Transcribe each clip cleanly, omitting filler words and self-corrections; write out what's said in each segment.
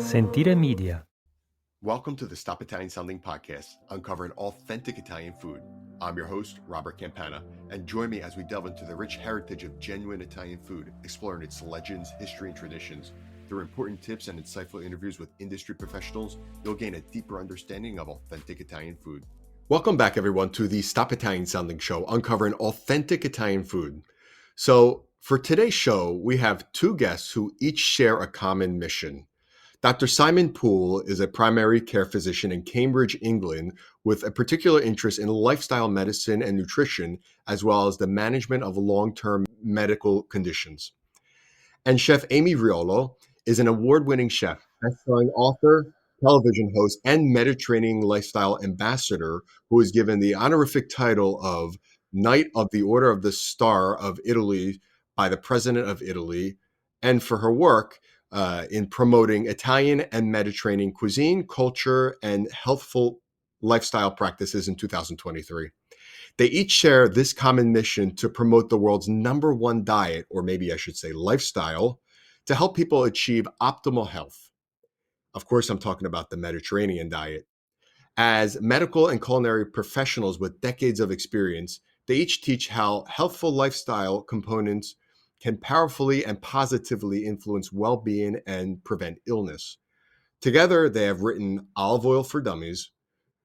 Sentire Media. Welcome to the Stop Italian Sounding podcast, uncovering authentic Italian food. I'm your host, Robert Campana, and join me as we delve into the rich heritage of genuine Italian food, exploring its legends, history, and traditions. Through important tips and insightful interviews with industry professionals, you'll gain a deeper understanding of authentic Italian food. Welcome back, everyone, to the Stop Italian Sounding show, uncovering authentic Italian food. So, for today's show, we have two guests who each share a common mission. Dr. Simon Poole is a primary care physician in Cambridge, England, with a particular interest in lifestyle medicine and nutrition, as well as the management of long-term medical conditions. And Chef Amy Riolo is an award-winning chef, best-selling author, television host, and Mediterranean lifestyle ambassador who is given the honorific title of Knight of the Order of the Star of Italy by the President of Italy, and for her work in promoting Italian and Mediterranean cuisine, culture, and healthful lifestyle practices in 2023. They each share this common mission to promote the world's number one diet, or maybe I should say lifestyle, to help people achieve optimal health. Of course, I'm talking about the Mediterranean diet. As medical and culinary professionals with decades of experience, they each teach how healthful lifestyle components can powerfully and positively influence well-being and prevent illness. Together, they have written Olive Oil for Dummies,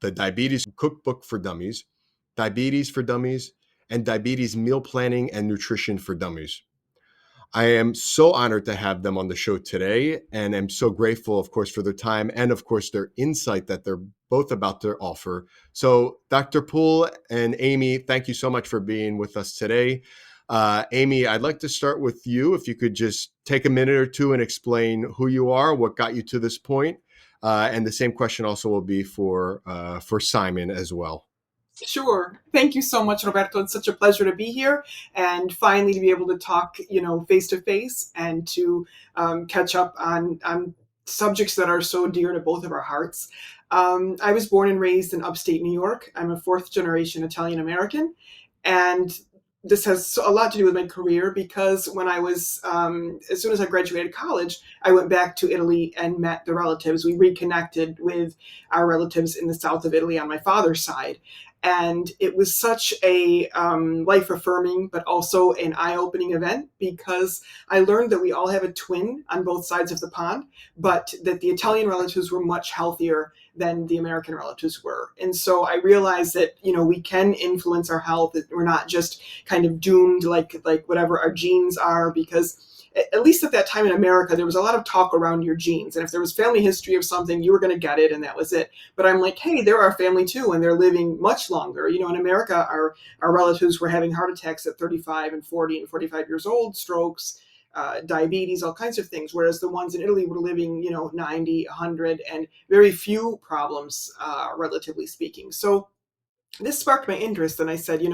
The Diabetes Cookbook for Dummies, Diabetes for Dummies, and Diabetes Meal Planning and Nutrition for Dummies. I am so honored to have them on the show today, and I'm so grateful, of course, for their time and, of course, their insight that they're both about to offer. So, Dr. Poole and Amy, thank you so much for being with us today. Amy, I'd like to start with you. If you could just take a minute or two and explain who you are, what got you to this point, and the same question also will be for Simon as well. Sure. Thank you so much, Roberto. It's such a pleasure to be here and finally to be able to talk, face to face and to catch up on subjects that are so dear to both of our hearts. I was born and raised in upstate New York. I'm a fourth generation Italian American, and this has a lot to do with my career because when I was, as soon as I graduated college, I went back to Italy and met the relatives. We reconnected with our relatives in the south of Italy on my father's side. And it was such a life-affirming, but also an eye-opening event because I learned that we all have a twin on both sides of the pond, but that the Italian relatives were much healthier than the American relatives were. And so I realized that, we can influence our health, that we're not just kind of doomed like whatever our genes are, because at least at that time in America, there was a lot of talk around your genes. And if there was family history of something, you were going to get it, and that was it. But I'm like, hey, they're our family too, and they're living much longer. In America, our relatives were having heart attacks at 35 and 40 and 45 years old, strokes, diabetes, all kinds of things. Whereas the ones in Italy were living, 90, 100, and very few problems, relatively speaking. So this sparked my interest, and I said,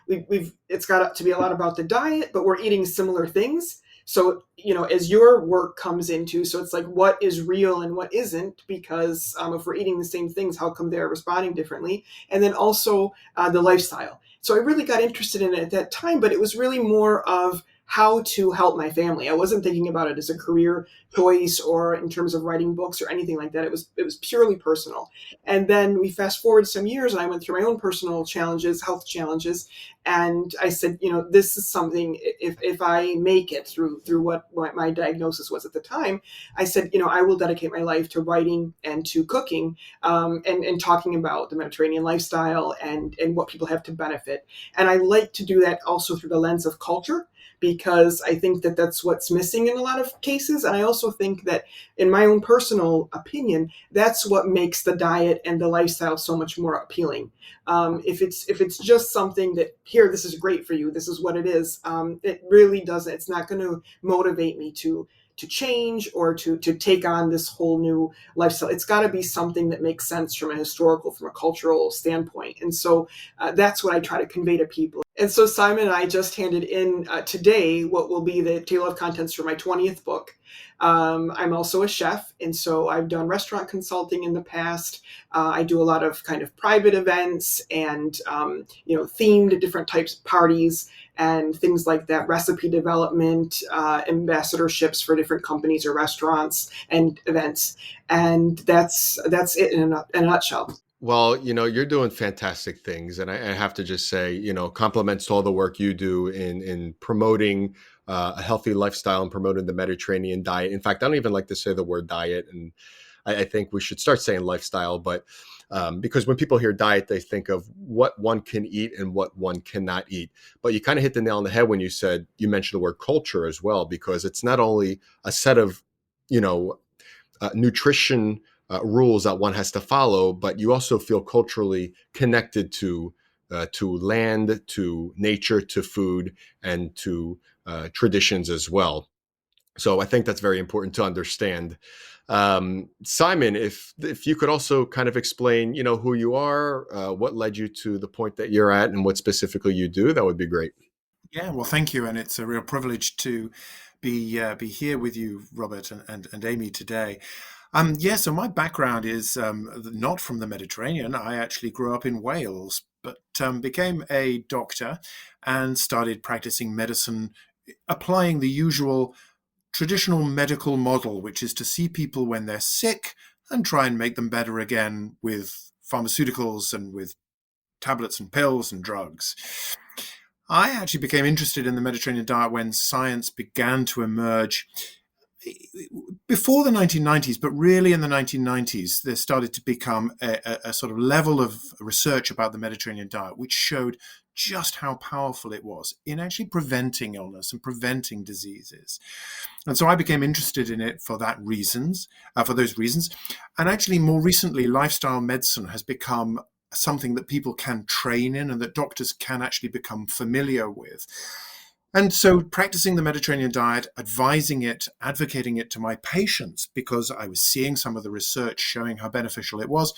it's got to be a lot about the diet, but we're eating similar things. So, as your work comes into, so it's like, what is real and what isn't? Because if we're eating the same things, how come they're responding differently? And then also the lifestyle. So I really got interested in it at that time, but it was really more of how to help my family. I wasn't thinking about it as a career choice or in terms of writing books or anything like that. It was purely personal. And then we fast forward some years and I went through my own personal challenges, health challenges. And I said, this is something, if I make it through what my diagnosis was at the time, I said, I will dedicate my life to writing and to cooking, and talking about the Mediterranean lifestyle and what people have to benefit. And I like to do that also through the lens of culture, because I think that that's what's missing in a lot of cases. And I also think that, in my own personal opinion, that's what makes the diet and the lifestyle so much more appealing. If it's just something that, here, this is great for you, this is what it is, it really doesn't. It's not going to motivate me to change or to take on this whole new lifestyle. It's got to be something that makes sense from a cultural standpoint. And so that's what I try to convey to people. And so Simon and I just handed in today what will be the table of contents for my 20th book. I'm also a chef, and so I've done restaurant consulting in the past. I do a lot of kind of private events and, themed different types of parties. and things like that, recipe development, ambassadorships for different companies or restaurants and events. And that's it in a nutshell. Well, you're doing fantastic things, and I have to just say, compliments to all the work you do in promoting a healthy lifestyle and promoting the Mediterranean diet. In fact, I don't even like to say the word diet, and I think we should start saying lifestyle. But because when people hear diet, they think of what one can eat and what one cannot eat. But you kind of hit the nail on the head when you mentioned the word culture as well, because it's not only a set of, you know, nutrition rules that one has to follow, but you also feel culturally connected to land, to nature, to food, and to traditions as well. So I think that's very important to understand. Simon, if you could also kind of explain, who you are, what led you to the point that you're at, and what specifically you do, that would be great. Yeah, well, thank you, and it's a real privilege to be here with you, Robert and Amy today. Yeah, so my background is not from the Mediterranean. I actually grew up in Wales, but became a doctor and started practicing medicine, applying the usual traditional medical model, which is to see people when they're sick and try and make them better again with pharmaceuticals and with tablets and pills and drugs. I actually became interested in the Mediterranean diet when science began to emerge before the 1990s, but really in the 1990s, there started to become a sort of level of research about the Mediterranean diet, which showed just how powerful it was in actually preventing illness and preventing diseases. And so I became interested in it for those reasons. And actually, more recently, lifestyle medicine has become something that people can train in and that doctors can actually become familiar with. And so practicing the Mediterranean diet, advising it, advocating it to my patients, because I was seeing some of the research showing how beneficial it was,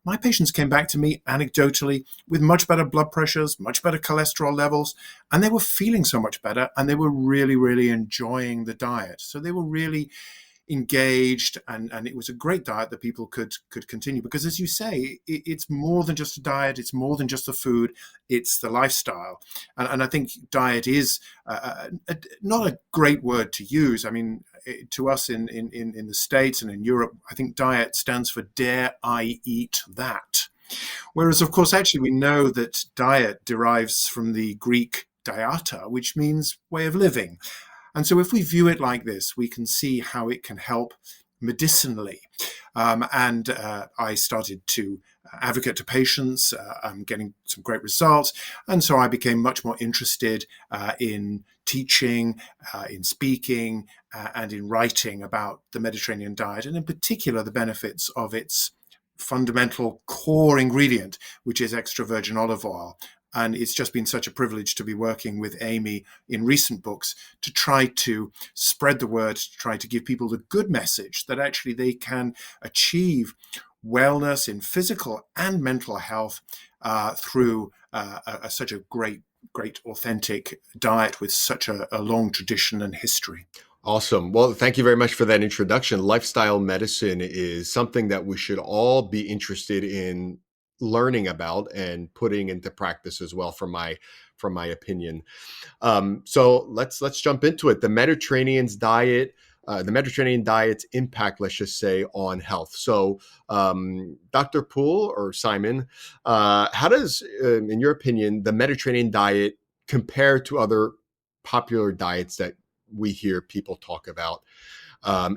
my patients came back to me anecdotally with much better blood pressures, much better cholesterol levels, and they were feeling so much better, and they were really, really enjoying the diet. So they were really engaged, and it was a great diet that people could continue, because as you say, it's more than just a diet, it's more than just the food, it's the lifestyle. And I think diet is not a great word to use. I mean, to us in the States and in Europe, I think diet stands for dare I eat that, whereas of course actually we know that diet derives from the Greek dieta, which means way of living. And so if we view it like this, we can see how it can help medicinally. And I started to advocate to patients. I'm getting some great results. And so I became much more interested in teaching, in speaking, and in writing about the Mediterranean diet, and in particular, the benefits of its fundamental core ingredient, which is extra virgin olive oil. And it's just been such a privilege to be working with Amy in recent books to try to spread the word, to try to give people the good message that actually they can achieve wellness in physical and mental health through such a great, authentic diet with such a long tradition and history. Awesome. Well, thank you very much for that introduction. Lifestyle medicine is something that we should all be interested in learning about and putting into practice as well, from my opinion. So let's jump into it. The Mediterranean diet's impact, let's just say, on health. So, Dr. Poole or Simon, how does, in your opinion, the Mediterranean diet compare to other popular diets that we hear people talk about,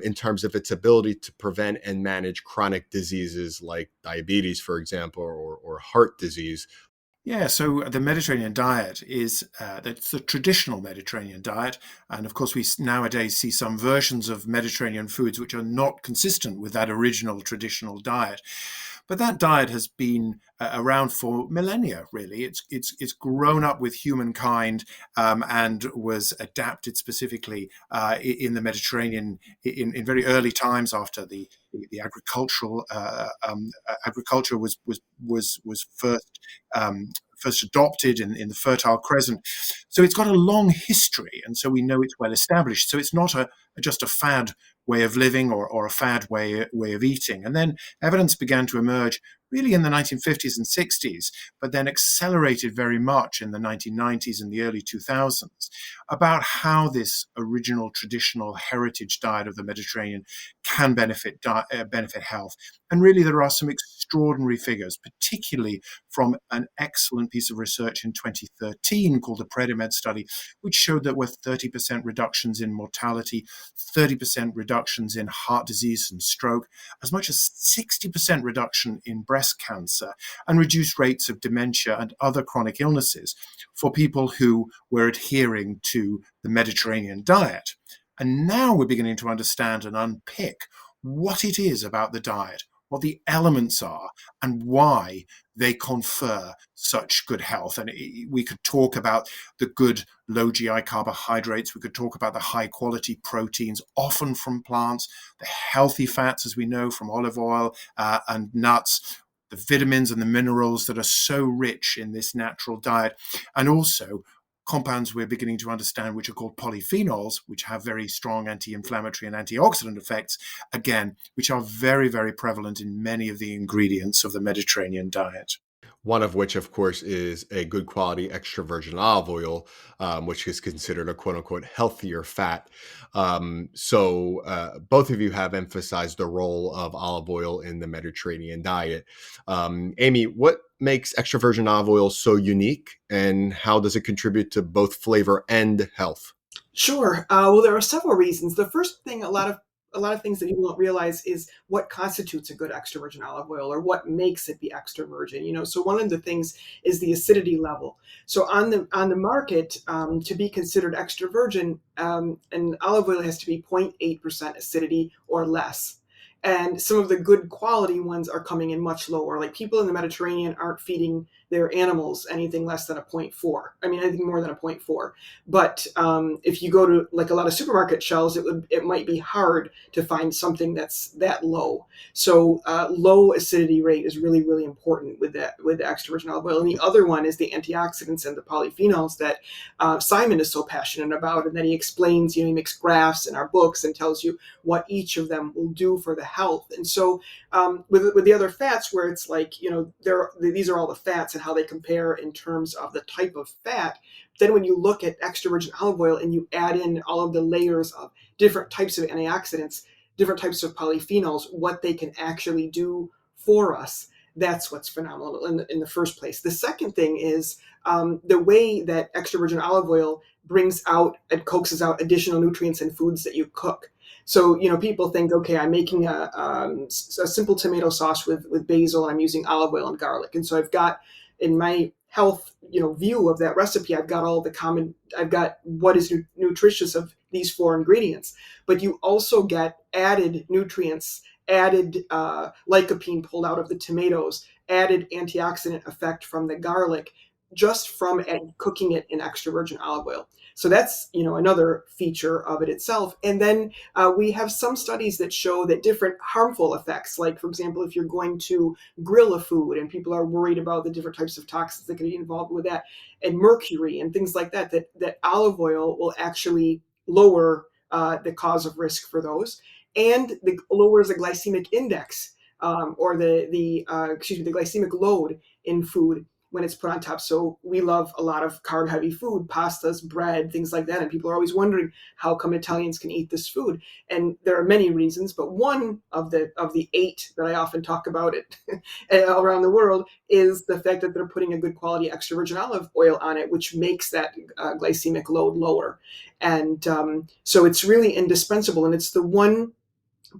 in terms of its ability to prevent and manage chronic diseases like diabetes, for example, or heart disease? Yeah, so the Mediterranean diet is that's the traditional Mediterranean diet, and of course we nowadays see some versions of Mediterranean foods which are not consistent with that original traditional diet. But that diet has been around for millennia, really. It's grown up with humankind and was adapted specifically in the Mediterranean in very early times after the agriculture was first adopted in the Fertile Crescent. So it's got a long history, and so we know it's well established. So it's not just a fad way of living or a fad way of eating. And then evidence began to emerge really in the 1950s and 60s, but then accelerated very much in the 1990s and the early 2000s, about how this original traditional heritage diet of the Mediterranean can benefit health. And really, there are some extraordinary figures, particularly from an excellent piece of research in 2013 called the Predimed study, which showed that with 30% reductions in mortality, 30% reductions in heart disease and stroke, as much as 60% reduction in breast cancer, and reduced rates of dementia and other chronic illnesses for people who were adhering to the Mediterranean diet. And now we're beginning to understand and unpick what it is about the diet, what the elements are, and why they confer such good health. And we could talk about the good low GI carbohydrates. We could talk about the high quality proteins, often from plants, the healthy fats, as we know, from olive oil and nuts, the vitamins and the minerals that are so rich in this natural diet, and also compounds we're beginning to understand, which are called polyphenols, which have very strong anti-inflammatory and antioxidant effects, again, which are very, very prevalent in many of the ingredients of the Mediterranean diet. One of which, of course, is a good quality extra virgin olive oil, which is considered a quote unquote healthier fat. So both of you have emphasized the role of olive oil in the Mediterranean diet. Amy, what makes extra virgin olive oil so unique, and how does it contribute to both flavor and health? Sure. Well, there are several reasons. The first thing, a lot of things that people don't realize is what constitutes a good extra virgin olive oil, or what makes it be extra virgin. So one of the things is the acidity level. So on the market, to be considered extra virgin, an olive oil has to be 0.8% acidity or less. And some of the good quality ones are coming in much lower. Like, people in the Mediterranean aren't feeding their animals anything less than a 0.4. I mean, anything more than a 0.4. But if you go to like a lot of supermarket shelves, it might be hard to find something that's that low. So low acidity rate is really, really important with the extra virgin olive oil. And the other one is the antioxidants and the polyphenols that Simon is so passionate about, and that he explains. He makes graphs in our books and tells you what each of them will do for the health. And so with the other fats, where it's like, these are all the fats and how they compare in terms of the type of fat. Then when you look at extra virgin olive oil and you add in all of the layers of different types of antioxidants, different types of polyphenols, what they can actually do for us, that's what's phenomenal in the first place. The second thing is the way that extra virgin olive oil brings out and coaxes out additional nutrients in foods that you cook. So, people think, okay, I'm making a simple tomato sauce with basil, and I'm using olive oil and garlic. And so I've got, in my health, view of that recipe, I've got what is nutritious of these four ingredients. But you also get added nutrients, added lycopene pulled out of the tomatoes, added antioxidant effect from the garlic, just from cooking it in extra virgin olive oil. So that's, another feature of it itself. And then we have some studies that show that different harmful effects, like, for example, if you're going to grill a food and people are worried about the different types of toxins that can be involved with that, and mercury and things like that, that olive oil will actually lower the cause of risk for those, and lowers the glycemic index, or the glycemic load in food when it's put on top. So we love a lot of carb heavy food, pastas, bread, things like that. And people are always wondering, how come Italians can eat this food? And there are many reasons, but one of the 8 that I often talk about it around the world is the fact that they're putting a good quality extra virgin olive oil on it, which makes that glycemic load lower. And so it's really indispensable. And it's the one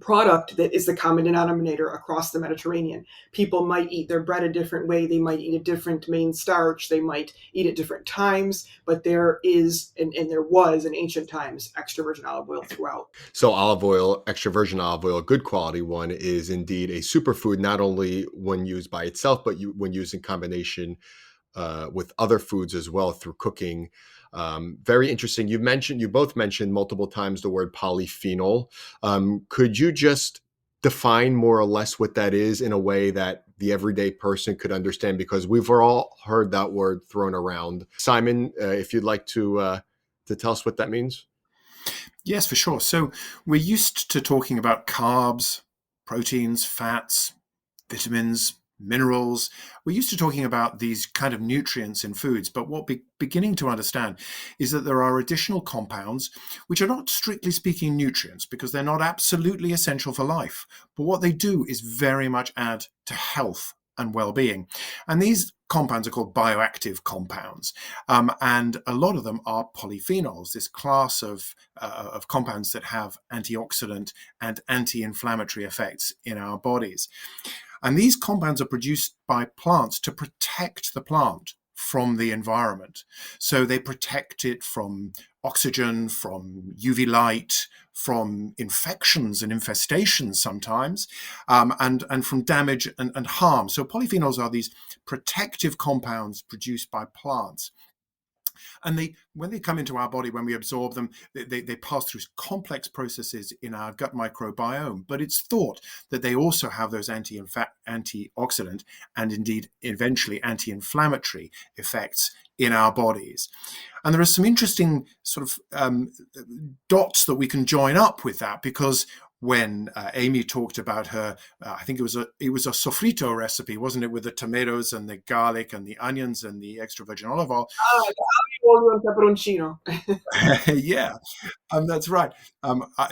product that is the common denominator across the Mediterranean. People might eat their bread a different way. They might eat a different main starch. They might eat at different times, but there is, and there was in ancient times, extra virgin olive oil throughout. So olive oil, extra virgin olive oil, a good quality one, is indeed a superfood, not only when used by itself, but when used in combination with other foods as well through cooking. Very interesting. You both mentioned multiple times the word polyphenol. Could you just define more or less what that is in a way that the everyday person could understand? Because we've all heard that word thrown around. Simon, if you'd like to tell us what that means. Yes, for sure. So we're used to talking about carbs, proteins, fats, vitamins, minerals. We're used to talking about these kind of nutrients in foods, but what we're beginning to understand is that there are additional compounds which are not strictly speaking nutrients because they're not absolutely essential for life. But what they do is very much add to health and well-being. And these compounds are called bioactive compounds. And a lot of them are polyphenols, this class of compounds that have antioxidant and anti-inflammatory effects in our bodies. And these compounds are produced by plants to protect the plant from the environment. So they protect it from oxygen, from UV light, from infections and infestations sometimes, and from damage and harm. So polyphenols are these protective compounds produced by plants. And when they come into our body, when we absorb them, they pass through complex processes in our gut microbiome. But it's thought that they also have those antioxidant and indeed eventually anti-inflammatory effects in our bodies. And there are some interesting sort of dots that we can join up with that, because when Amy talked about her, I think it was a sofrito recipe, wasn't it, with the tomatoes and the garlic and the onions and the extra virgin olive oil. Ah, olio and peperoncino. Yeah, that's right.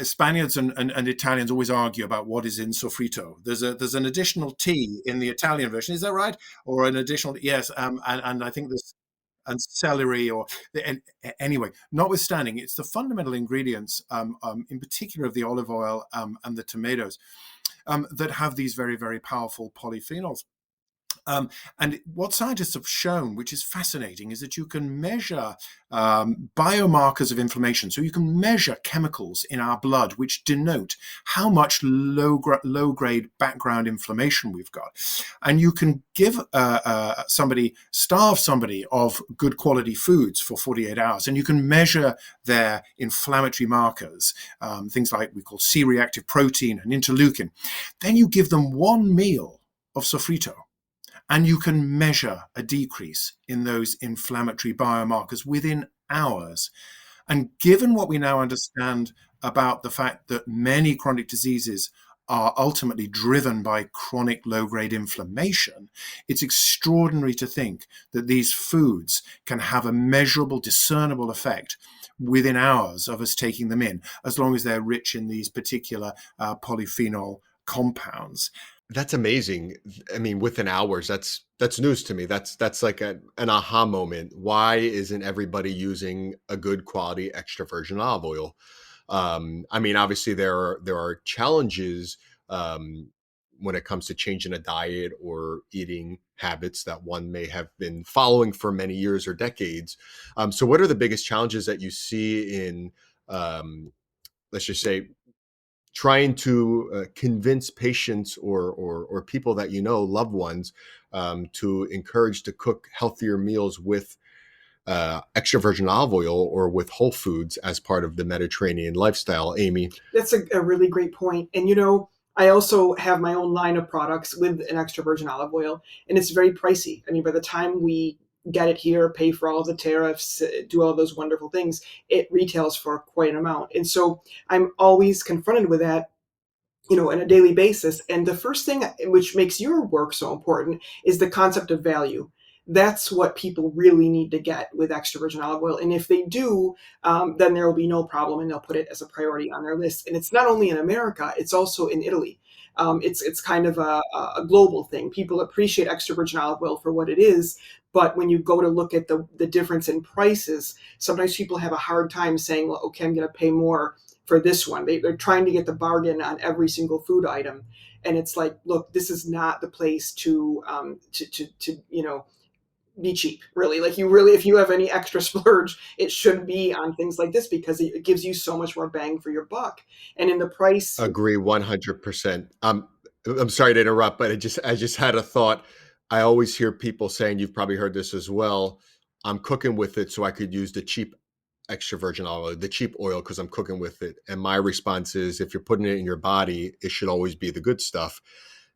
Spaniards and Italians always argue about what is in sofrito. There's an additional T in the Italian version. Is that right? Or an additional, yes. And I think there's and celery or and anyway, notwithstanding, it's the fundamental ingredients, in particular of the olive oil and the tomatoes, that have these very, very powerful polyphenols. And what scientists have shown, which is fascinating, is that you can measure biomarkers of inflammation. So you can measure chemicals in our blood which denote how much low-grade background inflammation we've got. And you can give starve somebody of good quality foods for 48 hours, and you can measure their inflammatory markers, things like we call C-reactive protein and interleukin. Then you give them one meal of sofrito, and you can measure a decrease in those inflammatory biomarkers within hours. And given what we now understand about the fact that many chronic diseases are ultimately driven by chronic low-grade inflammation, it's extraordinary to think that these foods can have a measurable, discernible effect within hours of us taking them in, as long as they're rich in these particular polyphenol compounds. That's amazing. I mean, within hours, that's news to me. That's like an aha moment. Why isn't everybody using a good quality extra virgin olive oil? I mean, obviously there are challenges when it comes to changing a diet or eating habits that one may have been following for many years or decades. So, what are the biggest challenges that you see in, let's just say, trying to convince patients or people that you know, loved ones, to encourage to cook healthier meals with extra virgin olive oil or with whole foods as part of the Mediterranean lifestyle, Amy? That's a really great point. And, you know, I also have my own line of products with an extra virgin olive oil, and it's very pricey. I mean, by the time we get it here, pay for all the tariffs, do all those wonderful things, it retails for quite an amount. And so I'm always confronted with that, you know, on a daily basis. And the first thing which makes your work so important is the concept of value. That's what people really need to get with extra virgin olive oil. And if they do, then there will be no problem, and they'll put it as a priority on their list. And it's not only in America, it's also in Italy. It's kind of a global thing. People appreciate extra virgin olive oil for what it is, but when you go to look at the difference in prices, sometimes people have a hard time saying, well, okay, I'm going to pay more for this one. They're trying to get the bargain on every single food item, and it's like, look, this is not the place to you know, be cheap. Really, like, you really, if you have any extra splurge, it should be on things like this, because it gives you so much more bang for your buck. And in the price, Agree 100%. I'm sorry to interrupt, but I just had a thought. I always hear people saying, you've probably heard this as well, I'm cooking with it so I could use the cheap extra virgin olive oil, the cheap oil, because I'm cooking with it. And my response is, if you're putting it in your body, it should always be the good stuff.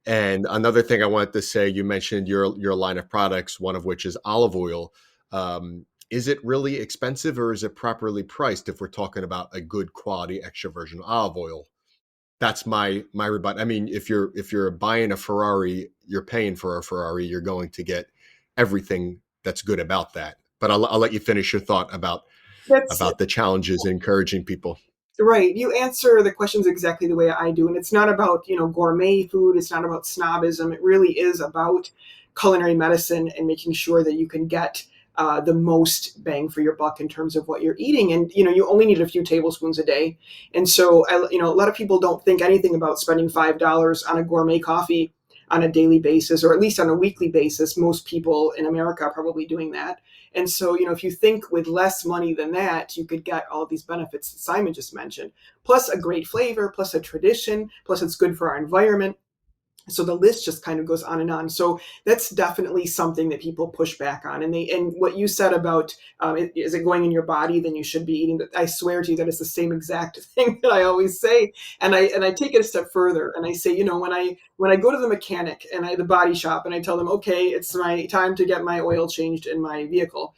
And another thing I wanted to say, you mentioned your line of products, one of which is olive oil. Is it really expensive, or is it properly priced if we're talking about a good quality extra virgin olive oil? That's my rebut. I mean, if you're buying a Ferrari, you're paying for a Ferrari, you're going to get everything that's good about that. But I'll let you finish your thought That's about the challenges in encouraging people. right. You answer the questions exactly the way I do. And it's not about, gourmet food. It's not about snobism. It really is about culinary medicine and making sure that you can get the most bang for your buck in terms of what you're eating. And, you only need a few tablespoons a day. And so, a lot of people don't think anything about spending $5 on a gourmet coffee on a daily basis, or at least on a weekly basis. Most people in America are probably doing that. And so, if you think with less money than that, you could get all these benefits that Simon just mentioned, plus a great flavor, plus a tradition, plus it's good for our environment. So the list just kind of goes on and on. So that's definitely something that people push back on. And what you said about is it going in your body, then you should be eating that. I swear to you that it's the same exact thing that I always say. And I take it a step further and I say, when I go to the mechanic and the body shop and I tell them, okay, it's my time to get my oil changed in my vehicle,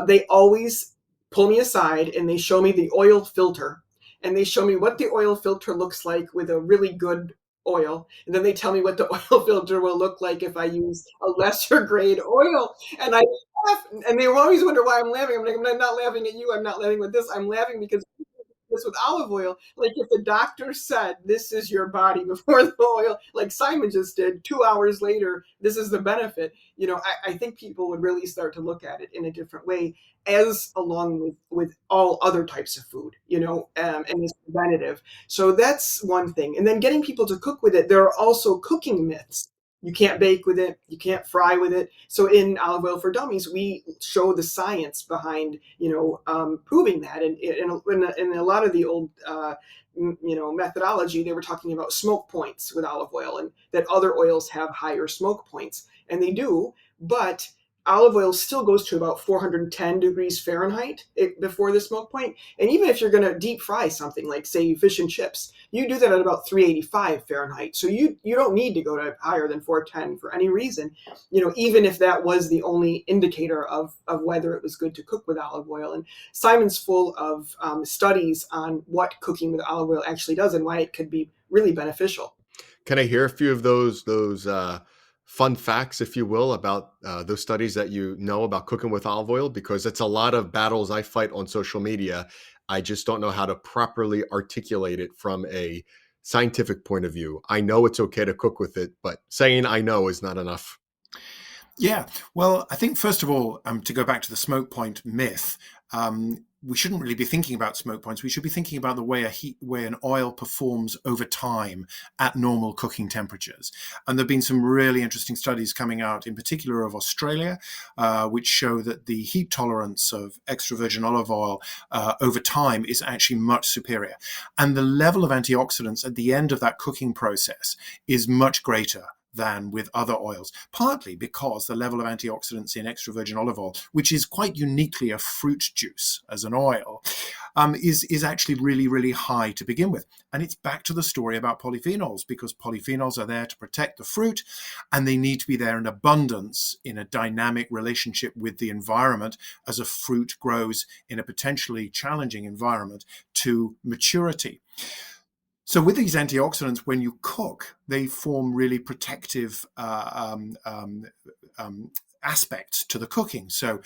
they always pull me aside and they show me the oil filter, and they show me what the oil filter looks like with a really good oil, and then they tell me what the oil filter will look like if I use a lesser grade oil. And I laugh, and they always wonder why I'm laughing. I'm like, I'm not laughing at you. I'm not laughing with this. I'm laughing because this with olive oil. Like if the doctor said this is your body before the oil, like Simon just did, 2 hours later, this is the benefit. I think people would really start to look at it in a different way, as along with all other types of food, and it's preventative. So that's one thing. And then getting people to cook with it. There are also cooking myths. You can't bake with it. You can't fry with it. So in Olive Oil for Dummies, we show the science behind, proving that. And in a lot of the old, methodology, they were talking about smoke points with olive oil, and that other oils have higher smoke points, and they do. But olive oil still goes to about 410 degrees Fahrenheit before the smoke point. And even if you're going to deep fry something like, say, fish and chips, you do that at about 385 Fahrenheit. So you don't need to go to higher than 410 for any reason, even if that was the only indicator of whether it was good to cook with olive oil. And Simon's full of studies on what cooking with olive oil actually does and why it could be really beneficial. Can I hear a few of those fun facts, if you will, about those studies that you know about cooking with olive oil? Because it's a lot of battles I fight on social media. I just don't know how to properly articulate it from a scientific point of view. I know it's okay to cook with it, but saying I know is not enough. Yeah, well, I think first of all, to go back to the smoke point myth, we shouldn't really be thinking about smoke points. We should be thinking about the way an oil performs over time at normal cooking temperatures. And there've been some really interesting studies coming out, in particular of Australia, which show that the heat tolerance of extra virgin olive oil over time is actually much superior. And the level of antioxidants at the end of that cooking process is much greater than with other oils, partly because the level of antioxidants in extra virgin olive oil, which is quite uniquely a fruit juice as an oil, is actually really, really high to begin with. And it's back to the story about polyphenols, because polyphenols are there to protect the fruit, and they need to be there in abundance in a dynamic relationship with the environment as a fruit grows in a potentially challenging environment to maturity. So with these antioxidants, when you cook, they form really protective aspects to the cooking. So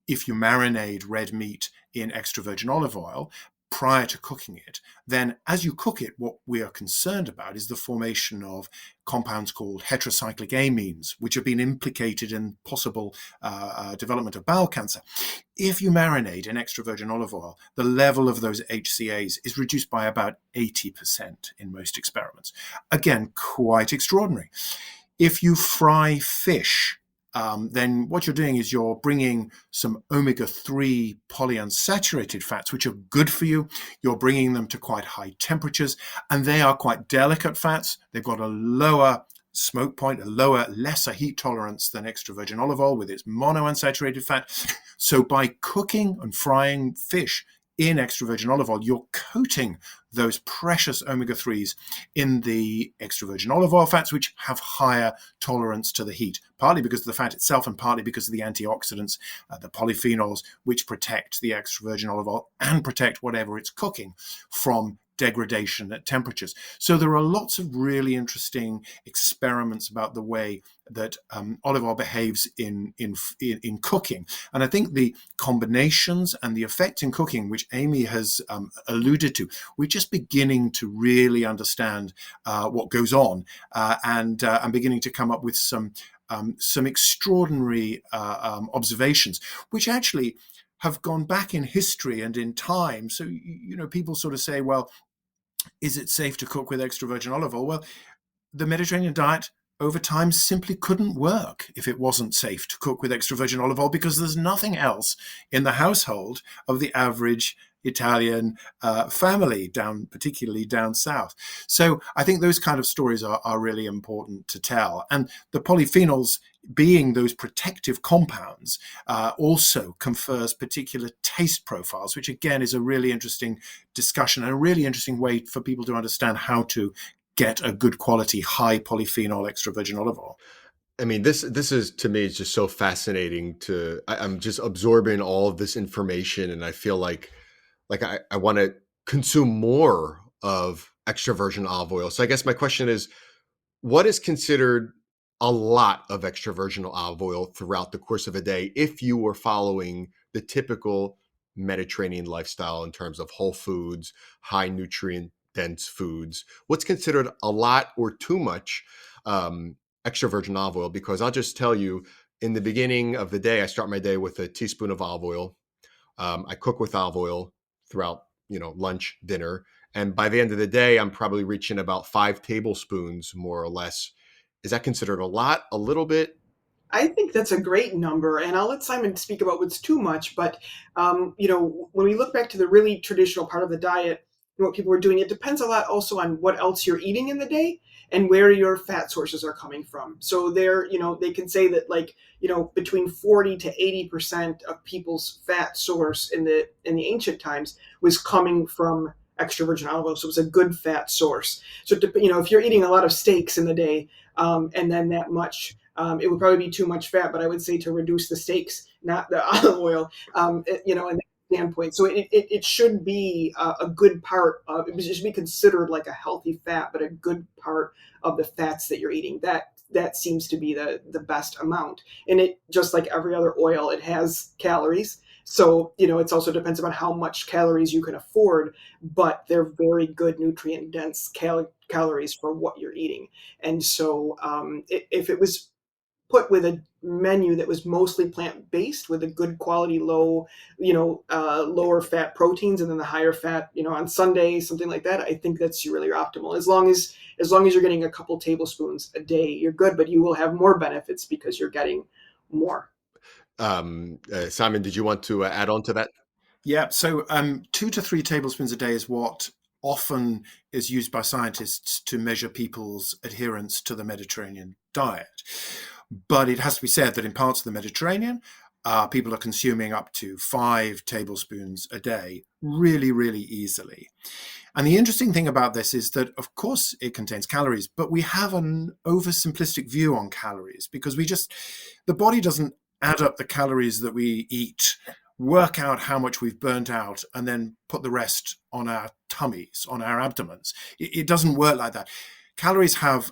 if you marinate red meat in extra virgin olive oil prior to cooking it, then as you cook it, what we are concerned about is the formation of compounds called heterocyclic amines, which have been implicated in possible development of bowel cancer. If you marinate in extra virgin olive oil, the level of those HCAs is reduced by about 80% in most experiments. Again, quite extraordinary. If you fry fish, then what you're doing is you're bringing some omega-3 polyunsaturated fats, which are good for you. You're bringing them to quite high temperatures, and they are quite delicate fats. They've got a lower smoke point, lesser heat tolerance than extra virgin olive oil with its monounsaturated fat. So by cooking and frying fish in extra virgin olive oil, you're coating those precious omega-3s in the extra virgin olive oil fats, which have higher tolerance to the heat, partly because of the fat itself and partly because of the antioxidants, the polyphenols, which protect the extra virgin olive oil and protect whatever it's cooking from degradation at temperatures. So there are lots of really interesting experiments about the way that olive oil behaves in cooking. And I think the combinations and the effect in cooking, which Amy has alluded to, we're just beginning to really understand what goes on, and beginning to come up with some extraordinary observations, which actually have gone back in history and in time. So, people sort of say, well, is it safe to cook with extra virgin olive oil? Well, the Mediterranean diet over time simply couldn't work if it wasn't safe to cook with extra virgin olive oil, because there's nothing else in the household of the average Italian family, particularly down south. So I think those kind of stories are really important to tell. And the polyphenols, being those protective compounds, also confers particular taste profiles, which again is a really interesting discussion and a really interesting way for people to understand how to get a good quality, high polyphenol extra virgin olive oil. I mean, this is, to me, it's just so fascinating I'm just absorbing all of this information, and I feel like I want to consume more of extra virgin olive oil. So I guess my question is, what is considered a lot of extra virgin olive oil throughout the course of a day if you were following the typical Mediterranean lifestyle in terms of whole foods, high nutrient dense foods? What's considered a lot or too much extra virgin olive oil? Because I'll just tell you, in the beginning of the day, I start my day with a teaspoon of olive oil. I cook with olive oil throughout, lunch, dinner. And by the end of the day, I'm probably reaching about 5 tablespoons, more or less. Is that considered a lot, a little bit? I think that's a great number, and I'll let Simon speak about what's too much. But when we look back to the really traditional part of the diet, and what people are doing, it depends a lot also on what else you're eating in the day and where your fat sources are coming from. So they can say that between 40 to 80% of people's fat source in the ancient times was coming from extra virgin olive oil, so it was a good fat source. So if you're eating a lot of steaks in the day, and then that much. It would probably be too much fat, but I would say to reduce the steaks, not the olive oil, in that standpoint. So it should be a good part of it. Should be considered like a healthy fat, but a good part of the fats that you're eating. That seems to be the best amount. And it, just like every other oil, it has calories. So, it also depends on how much calories you can afford, but they're very good nutrient dense calories for what you're eating. And so if it was put with a menu that was mostly plant-based with a good quality lower fat proteins, and then the higher fat, on Sunday, something like that, I think that's really optimal. As long as you're getting a couple tablespoons a day, you're good, but you will have more benefits because you're getting more. Simon, did you want to add on to that? Yeah, so 2 to 3 tablespoons a day is what often is used by scientists to measure people's adherence to the Mediterranean diet. But it has to be said that in parts of the Mediterranean, people are consuming up to 5 tablespoons a day really, really easily. And the interesting thing about this is that, of course, it contains calories, but we have an oversimplistic view on calories because the body doesn't add up the calories that we eat, work out how much we've burnt out, and then put the rest on our tummies, on our abdomens. It doesn't work like that. Calories have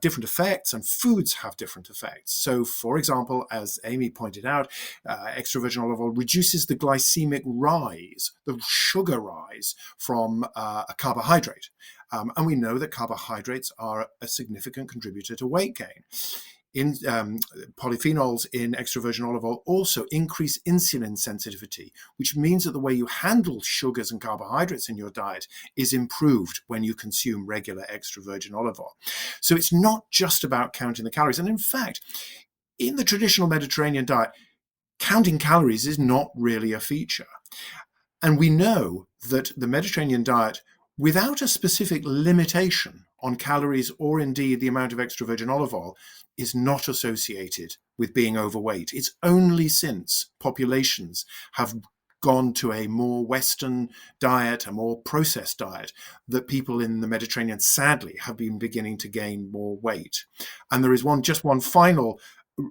different effects, and foods have different effects. So, for example, as Amy pointed out, extra virgin olive oil reduces the glycemic rise, the sugar rise from a carbohydrate. And we know that carbohydrates are a significant contributor to weight gain. Polyphenols in extra virgin olive oil also increase insulin sensitivity, which means that the way you handle sugars and carbohydrates in your diet is improved when you consume regular extra virgin olive oil. So it's not just about counting the calories. And in fact, in the traditional Mediterranean diet, counting calories is not really a feature. And we know that the Mediterranean diet, without a specific limitation on calories or indeed the amount of extra virgin olive oil, is not associated with being overweight. It's only since populations have gone to a more Western diet, a more processed diet, that people in the Mediterranean, sadly, have been beginning to gain more weight. And there is just one final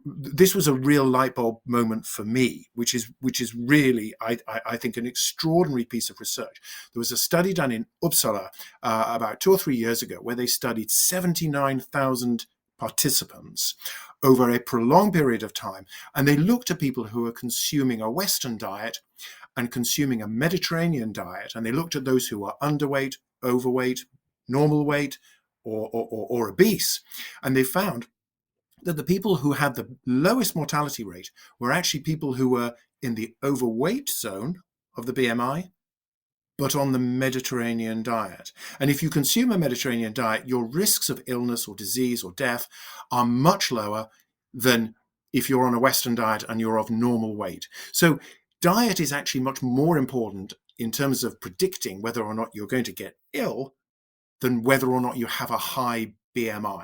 this was a real light bulb moment for me, which is really, I think, an extraordinary piece of research. There was a study done in Uppsala about 2 or 3 years ago where they studied 79,000 participants over a prolonged period of time, and they looked at people who were consuming a Western diet and consuming a Mediterranean diet, and they looked at those who were underweight, overweight, normal weight, or obese, and they found that the people who had the lowest mortality rate were actually people who were in the overweight zone of the BMI, but on the Mediterranean diet. And if you consume a Mediterranean diet, your risks of illness or disease or death are much lower than if you're on a Western diet and you're of normal weight. So diet is actually much more important in terms of predicting whether or not you're going to get ill than whether or not you have a high BMI.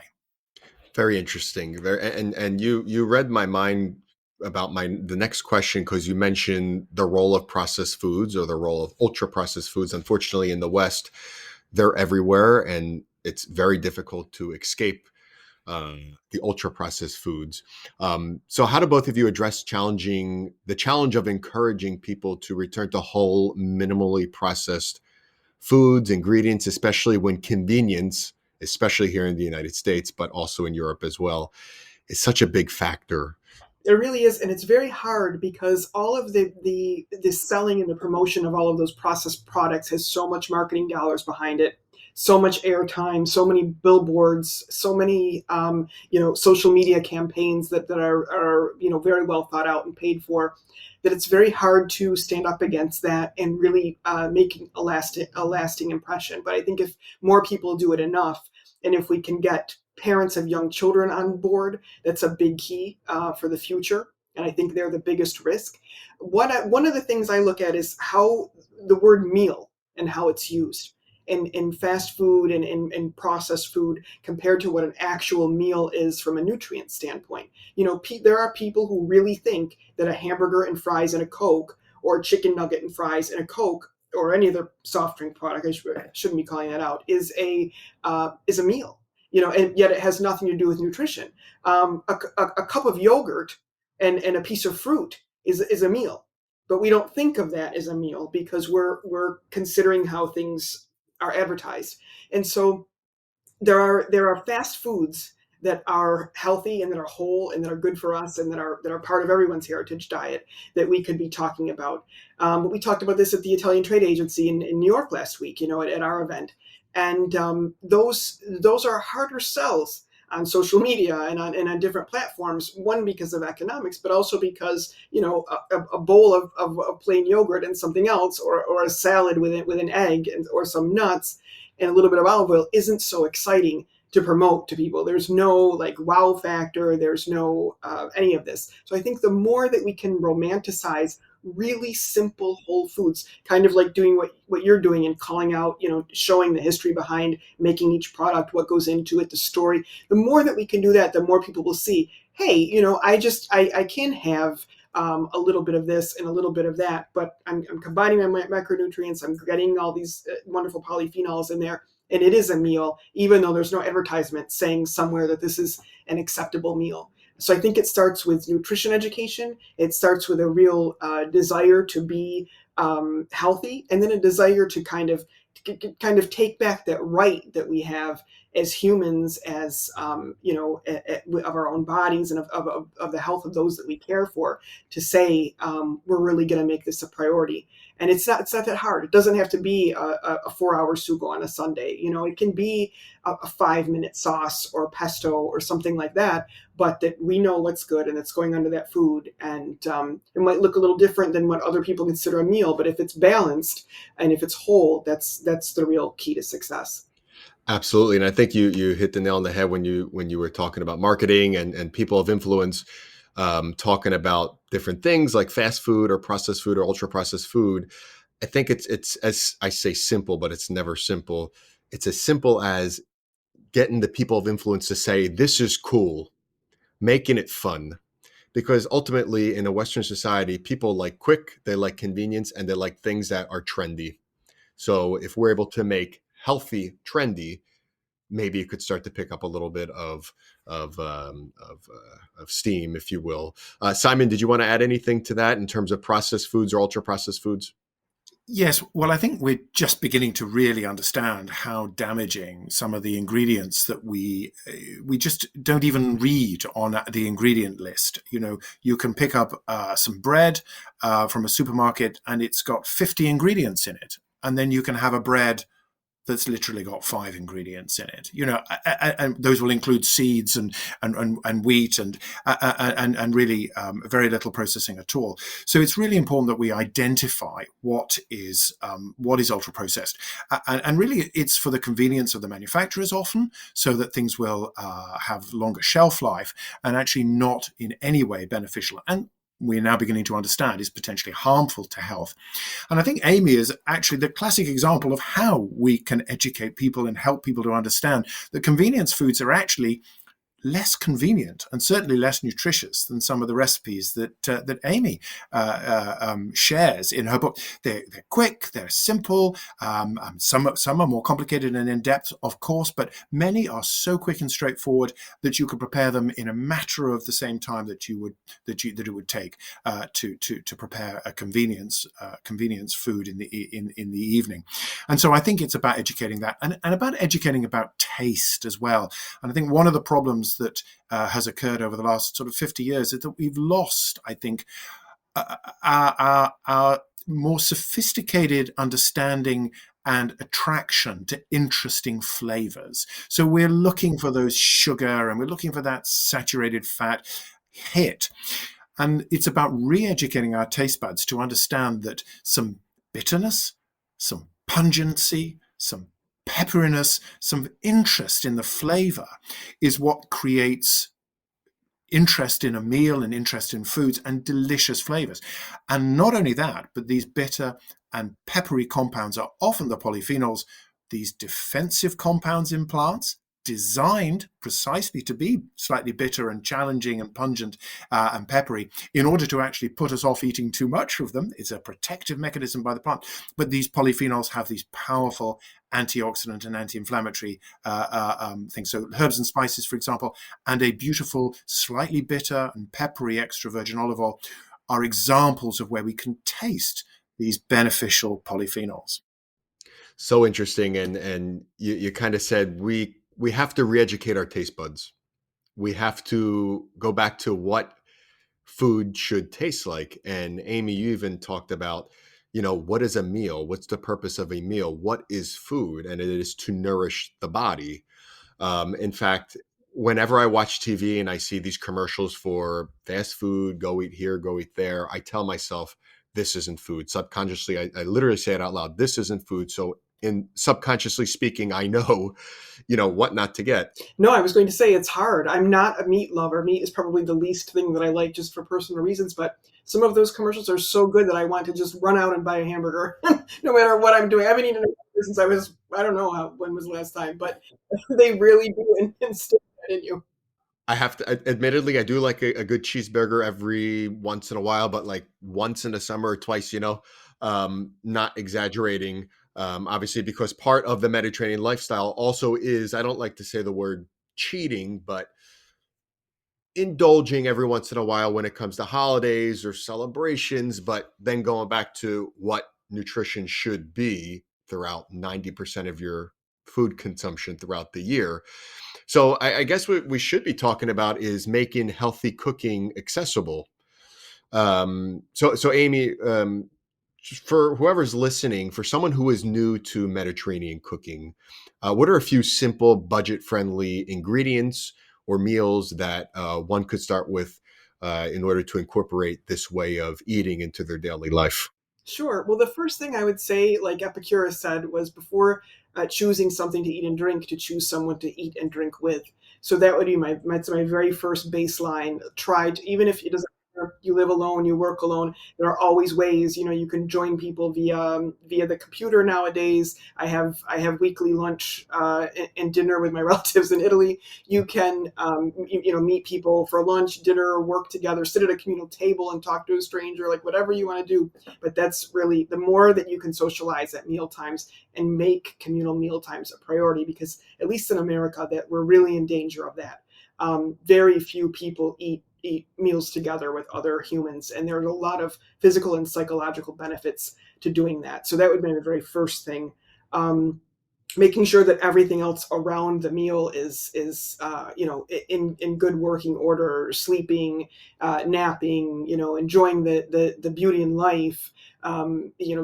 Very interesting. And you read my mind about the next question, because you mentioned the role of processed foods, or the role of ultra processed foods. Unfortunately, in the West, they're everywhere, and it's very difficult to escape the ultra processed foods. So how do both of you address the challenge of encouraging people to return to whole, minimally processed foods, ingredients, especially when convenience, especially here in the United States, but also in Europe as well, is such a big factor? It really is, and it's very hard because all of the selling and the promotion of all of those processed products has so much marketing dollars behind it, so much airtime, so many billboards, so many social media campaigns that are very well thought out and paid for, that it's very hard to stand up against that and really making a lasting impression. But I think if more people do it enough, and if we can get parents of young children on board, that's a big key for the future. And I think they're the biggest risk. One of the things I look at is how the word meal and how it's used in fast food and in processed food compared to what an actual meal is from a nutrient standpoint. There are people who really think that a hamburger and fries and a Coke, or a chicken nugget and fries and a Coke, or any other soft drink product, I shouldn't be calling that out, is a meal. And yet it has nothing to do with nutrition. A cup of yogurt and a piece of fruit is a meal, but we don't think of that as a meal because we're considering how things are advertised. And so there are fast foods that are healthy and that are whole and that are good for us and that are part of everyone's heritage diet that we could be talking about. But we talked about this at the Italian Trade Agency in New York last week, at our event. And those are harder sells on social media and on different platforms. One, because of economics, but also because a bowl of plain yogurt and something else, or a salad with an egg or some nuts and a little bit of olive oil isn't so exciting to promote to people. There's no like wow factor. There's no any of this. So I think the more that we can romanticize really simple whole foods, kind of like doing what you're doing and calling out, showing the history behind making each product, what goes into it, the story. The more that we can do that, the more people will see, hey, I can have a little bit of this and a little bit of that, but I'm combining my micronutrients. I'm getting all these wonderful polyphenols in there. And it is a meal, even though there's no advertisement saying somewhere that this is an acceptable meal. So I think it starts with nutrition education. It starts with a real desire to be healthy, and then a desire to kind of take back that right that we have as humans, as of our own bodies and of the health of those that we care for, to say we're really going to make this a priority. And it's not that hard. It doesn't have to be a 4-hour sugo on a Sunday. It can be a 5-minute sauce or pesto or something like that, but that we know what's good and it's going under that food. And it might look a little different than what other people consider a meal, but if it's balanced and if it's whole, that's the real key to success. Absolutely. And I think you hit the nail on the head when you were talking about marketing and people of influence, talking about different things like fast food or processed food or ultra processed food. I think it's as I say simple, but it's never simple. It's as simple as getting the people of influence to say, this is cool, making it fun. Because ultimately in a Western society, people like quick, they like convenience, and they like things that are trendy. So if we're able to make healthy trendy, maybe it could start to pick up a little bit of steam, if you will. Simon, did you want to add anything to that in terms of processed foods or ultra processed foods? Yes, well, I think we're just beginning to really understand how damaging some of the ingredients that we just don't even read on the ingredient list. You know, you can pick up some bread from a supermarket, and it's got 50 ingredients in it, and then you can have a bread that's literally got 5 ingredients in it. You know, and those will include seeds and wheat and really very little processing at all. So it's really important that we identify what is ultra processed, and really it's for the convenience of the manufacturers often, so that things will have longer shelf life and actually not in any way beneficial. And we're now beginning to understand is potentially harmful to health. And I think Amy is actually the classic example of how we can educate people and help people to understand that convenience foods are actually less convenient and certainly less nutritious than some of the recipes that Amy shares in her book. They're quick, they're simple. Some are more complicated and in depth, of course, but many are so quick and straightforward that you could prepare them in a matter of the same time that it would take to prepare a convenience food in the evening. And so I think it's about educating that and about educating about taste as well. And I think one of the problems that has occurred over the last sort of 50 years is that we've lost, I think, our more sophisticated understanding and attraction to interesting flavors. So we're looking for those sugar and we're looking for that saturated fat hit. And it's about re-educating our taste buds to understand that some bitterness, some pungency, some pepperiness, some interest in the flavor is what creates interest in a meal and interest in foods and delicious flavors. And not only that, but these bitter and peppery compounds are often the polyphenols, these defensive compounds in plants designed precisely to be slightly bitter and challenging and pungent and peppery in order to actually put us off eating too much of them. It's a protective mechanism by the plant. But these polyphenols have these powerful antioxidant and anti-inflammatory things. So herbs and spices, for example, and a beautiful, slightly bitter and peppery extra virgin olive oil are examples of where we can taste these beneficial polyphenols. So interesting. And you kind of said we have to re-educate our taste buds. We have to go back to what food should taste like. And Amy, you even talked about, what is a meal? What's the purpose of a meal? What is food? And it is to nourish the body. In fact, whenever I watch TV and I see these commercials for fast food, go eat here, go eat there, I tell myself, this isn't food. Subconsciously, I literally say it out loud. This isn't food. So in subconsciously speaking, I know, what not to get. No, I was going to say it's hard. I'm not a meat lover. Meat is probably the least thing that I like just for personal reasons, but some of those commercials are so good that I want to just run out and buy a hamburger no matter what I'm doing. I haven't eaten a hamburger since I don't know when was the last time, but they really do instill that in you. I have to, admittedly, I do like a good cheeseburger every once in a while, but like once in the summer or twice, not exaggerating. Obviously, because part of the Mediterranean lifestyle also is, I don't like to say the word cheating, but indulging every once in a while when it comes to holidays or celebrations, but then going back to what nutrition should be throughout 90% of your food consumption throughout the year. So I guess what we should be talking about is making healthy cooking accessible. So Amy, for whoever's listening, for someone who is new to Mediterranean cooking, what are a few simple, budget-friendly ingredients or meals that one could start with in order to incorporate this way of eating into their daily life? Sure. Well, the first thing I would say, like Epicurus said, was before choosing something to eat and drink, to choose someone to eat and drink with. So that would be my very first baseline. Even if it doesn't you live alone, you work alone, there are always ways. You can join people via the computer nowadays. I have weekly lunch and dinner with my relatives in Italy. You can meet people for lunch, dinner, work together, sit at a communal table and talk to a stranger, like whatever you want to do. But that's really, the more that you can socialize at meal times and make communal meal times a priority, because at least in America, that we're really in danger of that. Very few people eat meals together with other humans, and there's a lot of physical and psychological benefits to doing that. So that would be the very first thing. Um, Making sure that everything else around the meal is in good working order, sleeping, napping, enjoying the beauty in life,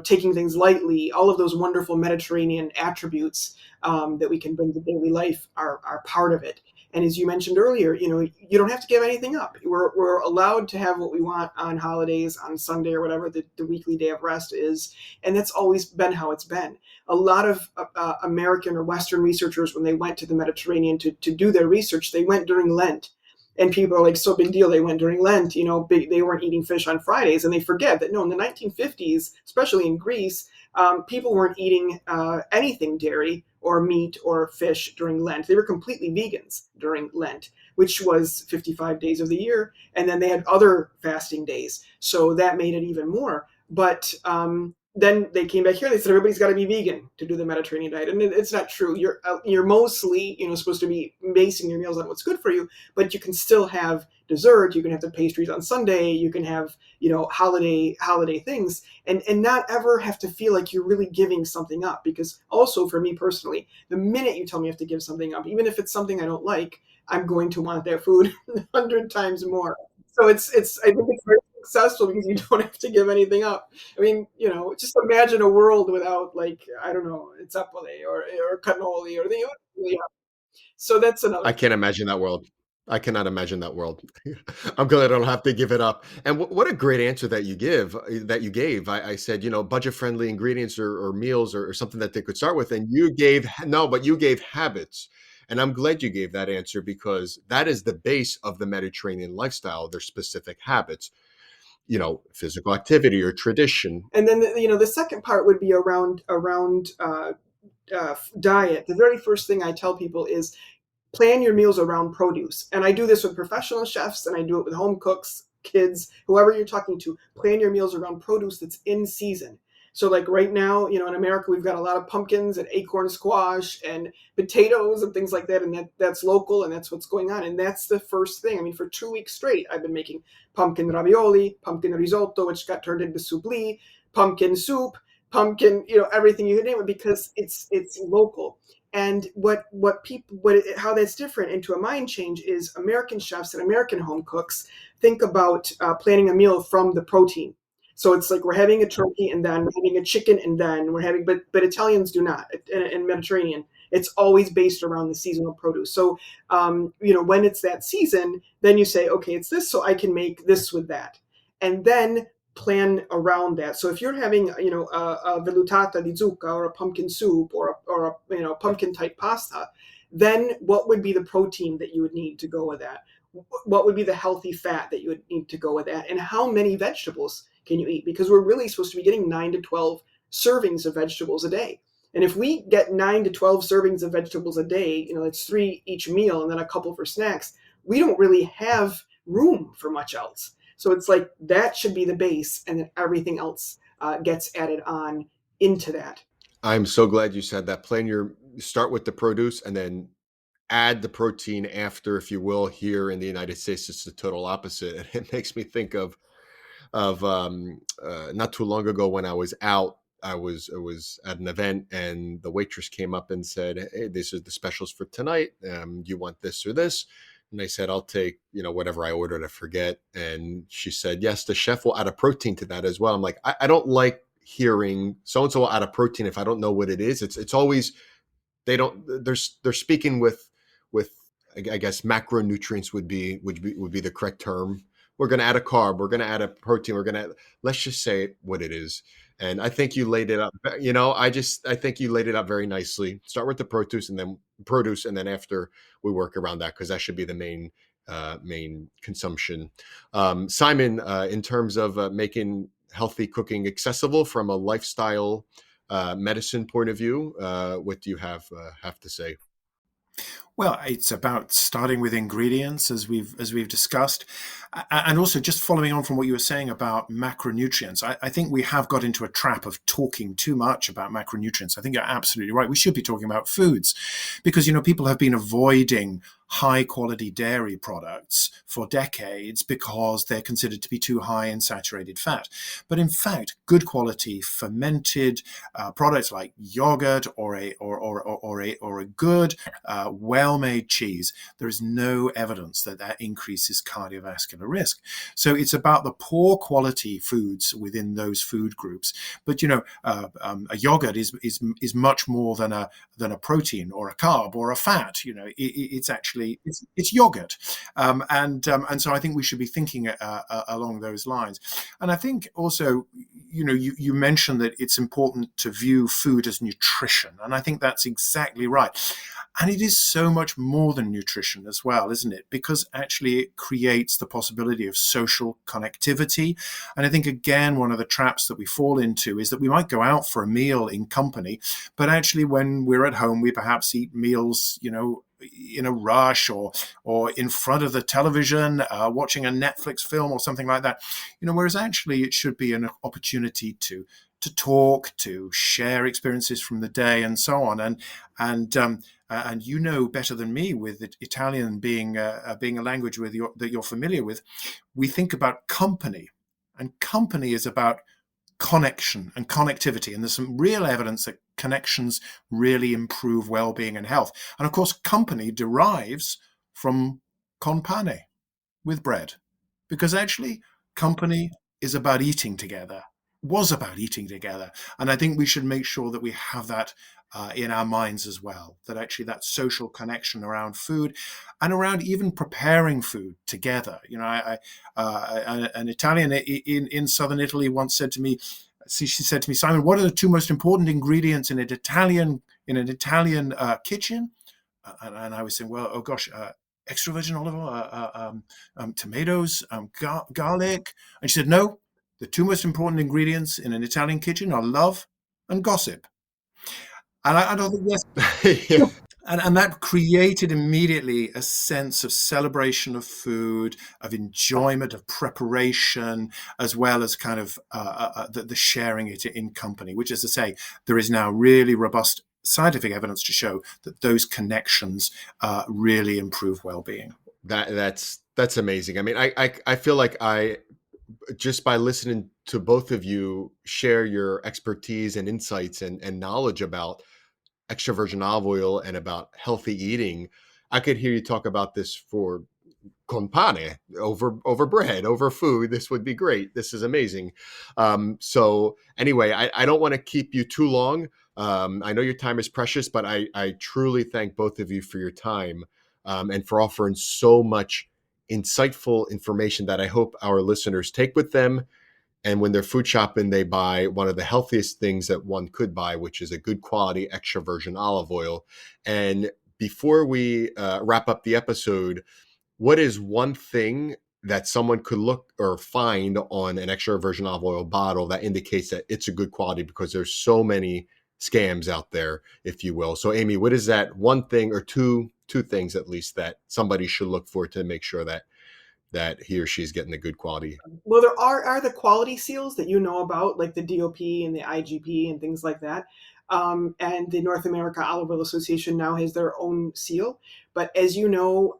taking things lightly. All of those wonderful Mediterranean attributes that we can bring to daily life are part of it. And as you mentioned earlier, you don't have to give anything up. We're allowed to have what we want on holidays, on Sunday or whatever the weekly day of rest is, and that's always been how it's been. A lot of American or Western researchers, when they went to the Mediterranean to do their research, they went during Lent. And people are like, so big deal, they went during Lent, they weren't eating fish on Fridays. And they forget that, no, in the 1950s, especially in Greece, people weren't eating anything dairy or meat or fish during Lent. They were completely vegans during Lent, which was 55 days of the year. And then they had other fasting days. So that made it even more. But then they came back here. They said everybody's got to be vegan to do the Mediterranean diet, and it's not true. You're mostly supposed to be basing your meals on what's good for you, but you can still have dessert. You can have the pastries on Sunday. You can have holiday things, and not ever have to feel like you're really giving something up. Because also for me personally, the minute you tell me I have to give something up, even if it's something I don't like, I'm going to want that food 100 times more. So I think it's very successful because you don't have to give anything up. I mean, just imagine a world without, like, I don't know, it's apple or cannoli or the. Yeah. So that's another I thing. can't imagine that world. I cannot imagine that world. I'm glad I don't have to give it up. And what a great answer that you gave. I said, budget friendly ingredients or meals or something that they could start with. And you gave, no, but you gave habits. And I'm glad you gave that answer because that is the base of the Mediterranean lifestyle, their specific habits, physical activity or tradition. And then the second part would be around diet. The very first thing I tell people is plan your meals around produce. And I do this with professional chefs and I do it with home cooks, kids, whoever you're talking to. Plan your meals around produce that's in season. So like right now, in America, we've got a lot of pumpkins and acorn squash and potatoes and things like that. And that's local and that's what's going on. And that's the first thing. I mean, for 2 weeks straight, I've been making pumpkin ravioli, pumpkin risotto, which got turned into soupli, pumpkin soup, pumpkin, everything you name it, because it's local. And how that's different into a mind change is American chefs and American home cooks think about planning a meal from the protein. So it's like we're having a turkey and then we're having a chicken and then we're having, but Italians do not, in Mediterranean. It's always based around the seasonal produce. So, when it's that season, then you say, okay, it's this, so I can make this with that. And then plan around that. So if you're having, a vellutata di zucca or a pumpkin soup or a pumpkin type pasta, then what would be the protein that you would need to go with that? What would be the healthy fat that you would need to go with that? And how many vegetables can you eat? Because we're really supposed to be getting 9 to 12 servings of vegetables a day. And if we get 9 to 12 servings of vegetables a day, it's 3 each meal and then a couple for snacks, we don't really have room for much else. So it's like that should be the base, and then everything else gets added on into that. I'm so glad you said that. Start with the produce and then add the protein after, if you will. Here in the United States, it's the total opposite. And it makes me think of not too long ago when I was out. I was at an event and the waitress came up and said, "Hey, these are the specials for tonight. You want this or this?" And I said, "I'll take whatever I ordered. I forget." And she said, "Yes, the chef will add a protein to that as well." I'm like, I don't like hearing so and so will add a protein if I don't know what it is. It's always they're speaking with I guess macronutrients would be the correct term. We're going to add a carb, we're going to add a protein, let's just say what it is. And I think you laid it up, I think you laid it up very nicely. Start with the produce and then after we work around that, because that should be the main main consumption. Simon, in terms of making healthy cooking accessible from a lifestyle medicine point of view, what do you have to say? Well, it's about starting with ingredients, as we've discussed, and also just following on from what you were saying about macronutrients. I think we have got into a trap of talking too much about macronutrients. I think you're absolutely right. We should be talking about foods, because people have been avoiding high quality dairy products for decades because they're considered to be too high in saturated fat. But in fact, good quality fermented products like yogurt or a good well-made cheese, there is no evidence that that increases cardiovascular risk. So it's about the poor quality foods within those food groups. But a yogurt is much more than a protein or a carb or a fat. It's actually it's yogurt, and so I think we should be thinking along those lines. And I think also, you mentioned that it's important to view food as nutrition, and I think that's exactly right. And it is so much more than nutrition as well, isn't it? Because actually it creates the possibility of social connectivity. And I think, again, one of the traps that we fall into is that we might go out for a meal in company, but actually when we're at home, we perhaps eat meals, in a rush or in front of the television, watching a Netflix film or something like that. Whereas actually it should be an opportunity to talk, to share experiences from the day, and so on. And better than me, with Italian being a language that you're familiar with, we think about company, and company is about connection and connectivity. And there's some real evidence that connections really improve well-being and health. And of course, company derives from con pane, with bread, because actually company is about eating together, was about eating together. And I think we should make sure that we have that in our minds as well, that actually that social connection around food and around even preparing food together. An Italian in southern Italy once said to me, she said to me, Simon, what are the two most important ingredients in an Italian kitchen? And I was saying, well, oh gosh, extra virgin olive oil, tomatoes, garlic. And she said, no, the two most important ingredients in an Italian kitchen are love and gossip. And I don't think, yes. Yeah. And that created immediately a sense of celebration of food, of enjoyment, of preparation, as well as kind of the sharing it in company, which, as I say, there is now really robust scientific evidence to show that those connections really improve well-being. That's amazing. I mean, I feel like I, just by listening to both of you share your expertise and insights and knowledge about extra virgin olive oil and about healthy eating, I could hear you talk about this for con pane, over bread, over food. This would be great. This is amazing. So anyway, I don't want to keep you too long. I know your time is precious, but I truly thank both of you for your time, and for offering so much insightful information that I hope our listeners take with them. And when they're food shopping, they buy one of the healthiest things that one could buy, which is a good quality extra virgin olive oil. And before we wrap up the episode, what is one thing that someone could look or find on an extra virgin olive oil bottle that indicates that it's a good quality? Because there's so many scams out there, if you will. So Amy, what is that one thing, or two things at least, that somebody should look for to make sure that he or she is getting the good quality? Well, there are the quality seals that you know about, like the DOP and the IGP and things like that. And the North America Olive Oil Association now has their own seal. But as you know,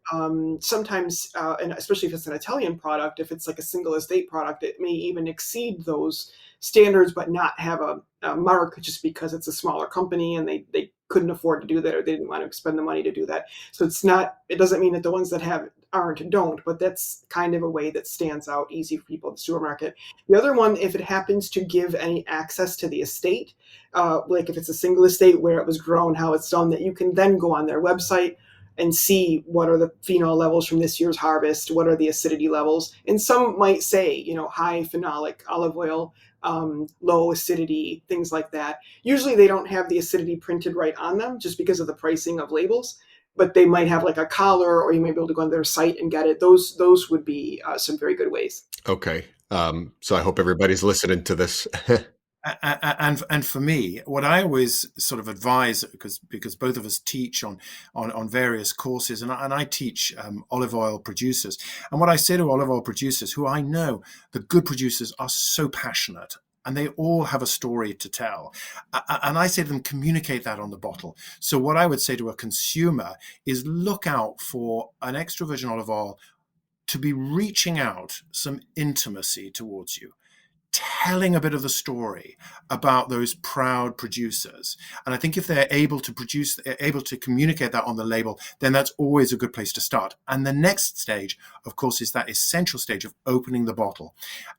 sometimes, and especially if it's an Italian product, if it's like a single estate product, it may even exceed those standards, but not have a mark, just because it's a smaller company and they couldn't afford to do that, or they didn't want to spend the money to do that. So it doesn't mean that the ones that have aren't don't, but that's kind of a way that stands out easy for people at the supermarket. The other one, if it happens to give any access to the estate, like if it's a single estate where it was grown, how it's done, that you can then go on their website and see what are the phenol levels from this year's harvest, what are the acidity levels. And some might say, high phenolic olive oil, low acidity, things like that. Usually they don't have the acidity printed right on them, just because of the pricing of labels. but they might have like a collar, or you might be able to go on their site and get it. Those would be some very good ways. Okay. So I hope everybody's listening to this. And for me, what I always sort of advise, because both of us teach on various courses, and I teach olive oil producers, and what I say to olive oil producers, who I know, the good producers are so passionate, and they all have a story to tell, and I say to them, communicate that on the bottle. So what I would say to a consumer is look out for an extra virgin olive oil to be reaching out some intimacy towards you, telling a bit of the story about those proud producers. And I think if they're able to communicate that on the label, then that's always a good place to start. And the next stage, of course, is that essential stage of opening the bottle.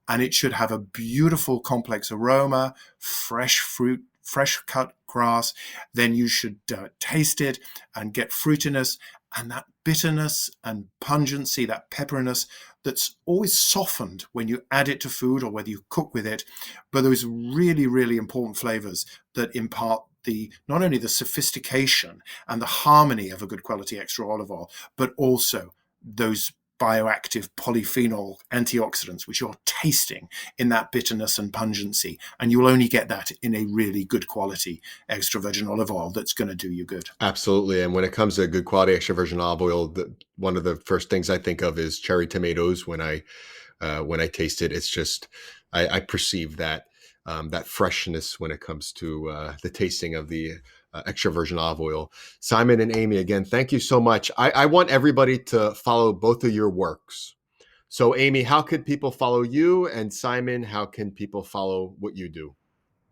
And it should have a beautiful, complex aroma, fresh fruit, fresh cut grass. Then you should taste it and get fruitiness and that bitterness and pungency, that pepperiness that's always softened when you add it to food or whether you cook with it, but those really, really important flavors that impart not only the sophistication and the harmony of a good quality extra olive oil, but also those bioactive polyphenol antioxidants, which you're tasting in that bitterness and pungency. And you will only get that in a really good quality extra virgin olive oil that's going to do you good. Absolutely. And when it comes to good quality extra virgin olive oil, one of the first things I think of is cherry tomatoes. When I taste it, it's just, I perceive that freshness when it comes to the tasting of the extra virgin olive oil. Simon and Amy, again, thank you so much. I want everybody to follow both of your works. So Amy, how could people follow you? And Simon, how can people follow what you do?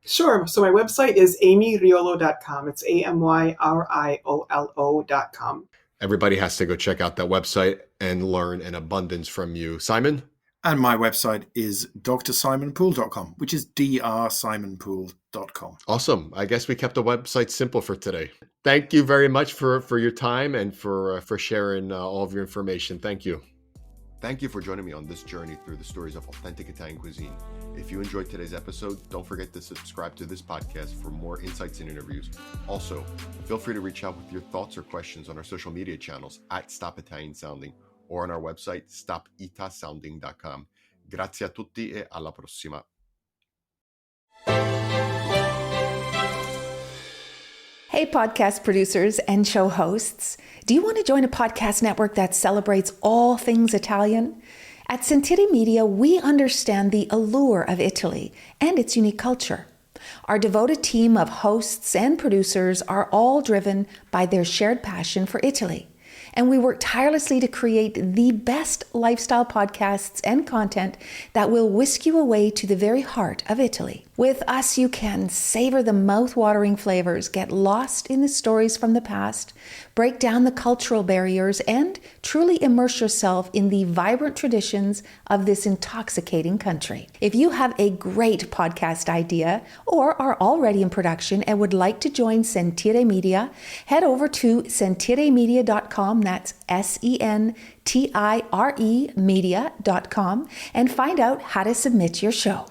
Sure. So my website is amyriolo.com. It's AMYRIOLO.com. Everybody has to go check out that website and learn an abundance from you. Simon? And my website is drsimonpoole.com, which is drsimonpoole.com. Awesome. I guess we kept the website simple for today. Thank you very much for your time and for sharing all of your information. Thank you. Thank you for joining me on this journey through the stories of authentic Italian cuisine. If you enjoyed today's episode, don't forget to subscribe to this podcast for more insights and interviews. Also, feel free to reach out with your thoughts or questions on our social media channels at Stop Italian Sounding or on our website, stopitasounding.com. Grazie a tutti e alla prossima. Hey, podcast producers and show hosts. Do you want to join a podcast network that celebrates all things Italian? At Sentire Media, we understand the allure of Italy and its unique culture. Our devoted team of hosts and producers are all driven by their shared passion for Italy. And we work tirelessly to create the best lifestyle podcasts and content that will whisk you away to the very heart of Italy. With us, you can savor the mouth-watering flavors, get lost in the stories from the past, break down the cultural barriers, and truly immerse yourself in the vibrant traditions of this intoxicating country. If you have a great podcast idea or are already in production and would like to join Sentire Media, head over to sentiremedia.com, that's SENTIRE media.com, and find out how to submit your show.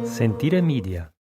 Sentire Media.